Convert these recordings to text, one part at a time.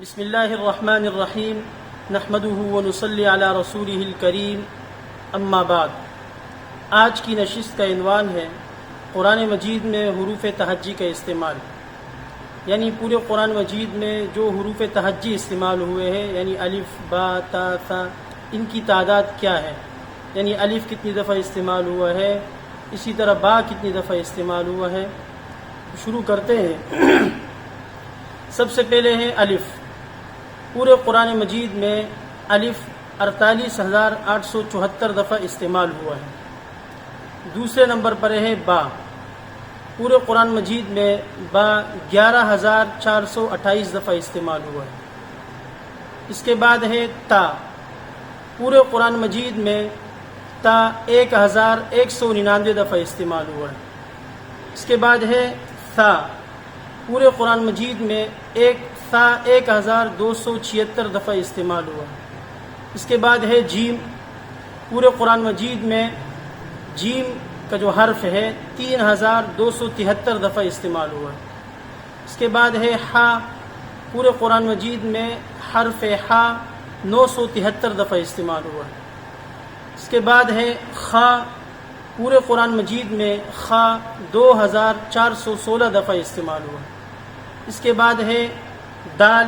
بسم اللہ الرحمن الرحیم نحمدہ ونصلی علی رسولہ الکریم اما بعد۔ آج کی نشست کا عنوان ہے قرآن مجید میں حروف تہجی کا استعمال، یعنی پورے قرآن مجید میں جو حروف تہجی استعمال ہوئے ہیں، یعنی الف با تا ثا، ان کی تعداد کیا ہے، یعنی الف کتنی دفعہ استعمال ہوا ہے، اسی طرح با کتنی دفعہ استعمال ہوا ہے۔ شروع کرتے ہیں۔ سب سے پہلے ہے الف۔ پورے قرآن مجید میں الف 48,874 دفعہ استعمال ہوا ہے۔ دوسرے نمبر پر ہے با۔ پورے قرآن مجید میں با 11,428 دفعہ استعمال ہوا ہے۔ اس کے بعد ہے تا۔ پورے قرآن مجید میں تا 1,199 دفعہ استعمال ہوا ہے۔ اس کے بعد ہے ثا۔ پورے قرآن مجید میں ثا 1,276 دفعہ استعمال ہوا ہے۔ اس کے بعد ہے جیم۔ پورے قرآن مجید میں جیم کا جو حرف ہے 3,273 دفعہ استعمال ہوا ہے۔ اس کے بعد ہے ہا۔ پورے قرآن مجید میں حرف ہا 973 دفعہ استعمال ہوا ہے۔ اس کے بعد ہے خا۔ پورے قرآن مجید میں خا 2,416 دفعہ استعمال ہوا ہے۔ اس کے بعد ہے دال۔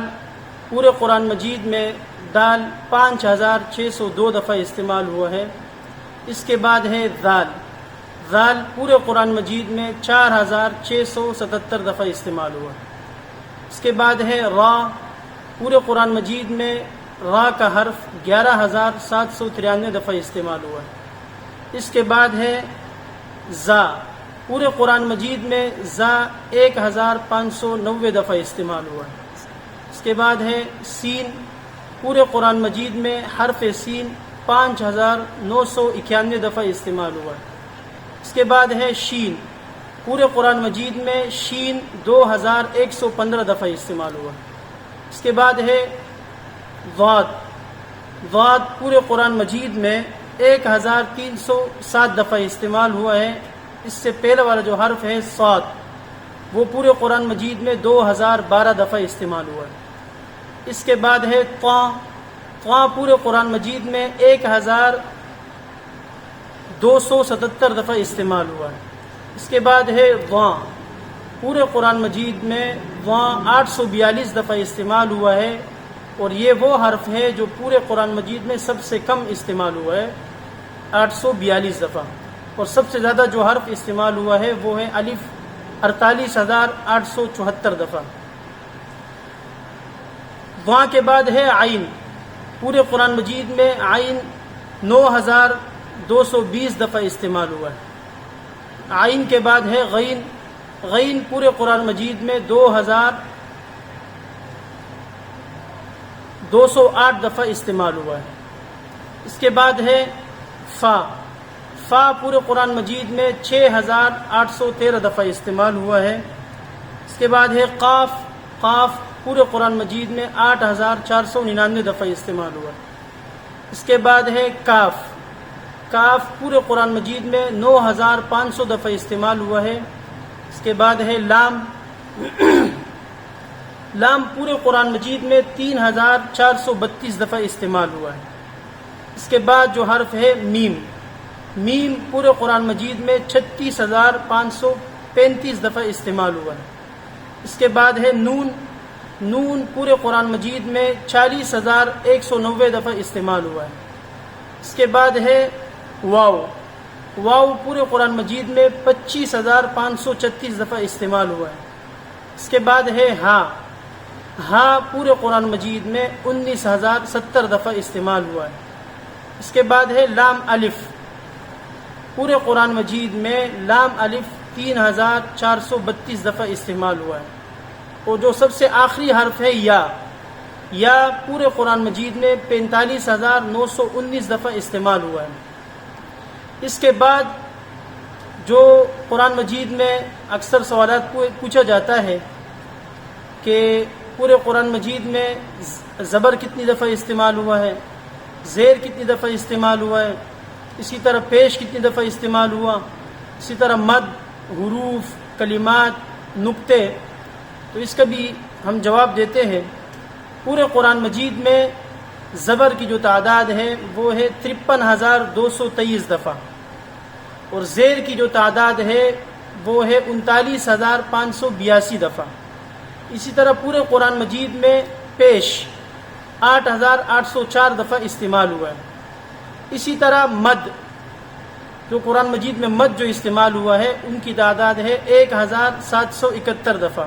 پورے قرآن مجید میں دال 5,602 دفعہ استعمال ہوا ہے۔ اس کے بعد ہے ذال۔ ذال پورے قرآن مجید میں 4,677 دفعہ استعمال ہوا ہے۔ اس کے بعد ہے را۔ پورے قرآن مجید میں را کا حرف 11,793 دفعہ استعمال ہوا ہے۔ اس کے بعد ہے زا۔ پورے قرآن مجید میں زا 1,590 دفعہ استعمال ہوا ہے۔ اس کے بعد ہے سین۔ پورے قرآن مجید میں حرف سین 5,991 دفعہ استعمال ہوا ہے۔ اس کے بعد ہے شین۔ پورے قرآن مجید میں شین 2,115 دفعہ استعمال ہوا ہے۔ اس کے بعد ہے ضاد۔ ضاد پورے قرآن مجید میں 1,307 دفعہ استعمال ہوا ہے۔ اس سے پہلے والا جو حرف ہے صاد، وہ پورے قرآن مجید میں 2,012 دفعہ استعمال ہوا ہے۔ اس کے بعد ہے طا۔ طا پورے قرآن مجید میں 1,277 دفعہ استعمال ہوا ہے۔ اس کے بعد ہے ضا۔ پورے قرآن مجید میں ضا 842 دفعہ استعمال ہوا ہے، اور یہ وہ حرف ہے جو پورے قرآن مجید میں سب سے کم استعمال ہوا ہے، 842 دفعہ۔ اور سب سے زیادہ جو حرف استعمال ہوا ہے وہ ہے الف، 48,874 دفعہ۔ وہاں کے بعد ہے عین۔ پورے قرآن مجید میں عین 9,220 دفعہ استعمال ہوا ہے۔ عین کے بعد ہے غین۔ غین پورے قرآن مجید میں 2,208 دفعہ استعمال ہوا ہے۔ اس کے بعد ہے فا۔ فا پورے قرآن مجید میں 6,813 دفعہ استعمال ہوا ہے۔ اس کے بعد ہے قاف۔ قاف پورے قرآن مجید میں 8,499 دفعہ استعمال ہوا ہے۔ اس کے بعد ہے کاف۔ کاف پورے قرآن مجید میں 9,500 دفعہ استعمال ہوا ہے۔ اس کے بعد ہے لام۔ لام پورے قرآن مجید میں 3,432 دفعہ استعمال ہوا ہے۔ اس کے بعد جو حرف ہے میم۔ میم پورے قرآن مجید میں 36,535 دفعہ استعمال ہوا ہے۔ اس کے بعد ہے نون۔ نون پورے قرآن مجید میں 40,190 دفعہ استعمال ہوا ہے۔ اس کے بعد ہے واو۔ واو پورے قرآن مجید میں 25,536 دفعہ استعمال ہوا ہے۔ اس کے بعد ہے ہا۔ ہا پورے قرآن مجید میں 19,070 دفعہ استعمال ہوا ہے۔ اس کے بعد ہے لام الف۔ پورے قرآن مجید میں لام الف 3,432 دفعہ استعمال ہوا ہے۔ اور جو سب سے آخری حرف ہے یا۔ یا پورے قرآن مجید میں 45,919 دفعہ استعمال ہوا ہے۔ اس کے بعد جو قرآن مجید میں اکثر سوالات پوچھا جاتا ہے کہ پورے قرآن مجید میں زبر کتنی دفعہ استعمال ہوا ہے، زیر کتنی دفعہ استعمال ہوا ہے، اسی طرح پیش کتنی دفعہ استعمال ہوا، اسی طرح مد، حروف، کلمات، نقطے، تو اس کا بھی ہم جواب دیتے ہیں پورے قرآن مجید میں زبر کی جو تعداد ہے وہ ہے 53,223 دفعہ، اور زیر کی جو تعداد ہے وہ ہے 39,582 دفعہ۔ اسی طرح پورے قرآن مجید میں پیش 8,804 دفعہ استعمال ہوا ہے۔ اسی طرح مد، جو قرآن مجید میں مد جو استعمال ہوا ہے ان کی تعداد ہے 1,771 دفعہ۔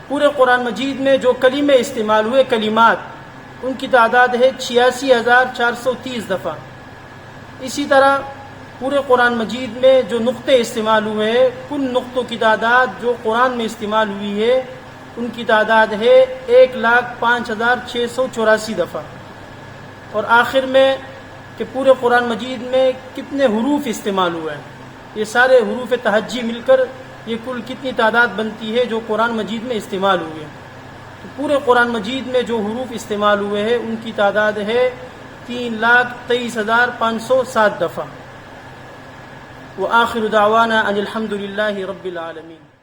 پورے قرآن مجید میں جو کلمے استعمال ہوئے کلمات، ان کی تعداد ہے 86,430 دفعہ۔ اسی طرح پورے قرآن مجید میں جو نقطے استعمال ہوئے ہیں، کل نقطوں کی تعداد جو قرآن میں استعمال ہوئی ہے ان کی تعداد ہے 1,05,684 دفعہ۔ اور آخر میں کہ پورے قرآن مجید میں کتنے حروف استعمال ہوئے ہیں، یہ سارے حروف تہجی مل کر یہ کل کتنی تعداد بنتی ہے جو قرآن مجید میں استعمال ہوئے ہیں۔ تو پورے قرآن مجید میں جو حروف استعمال ہوئے ہیں ان کی تعداد ہے 3,23,507 دفعہ۔ وآخر دعوانا ان الحمد للہ رب العالمین۔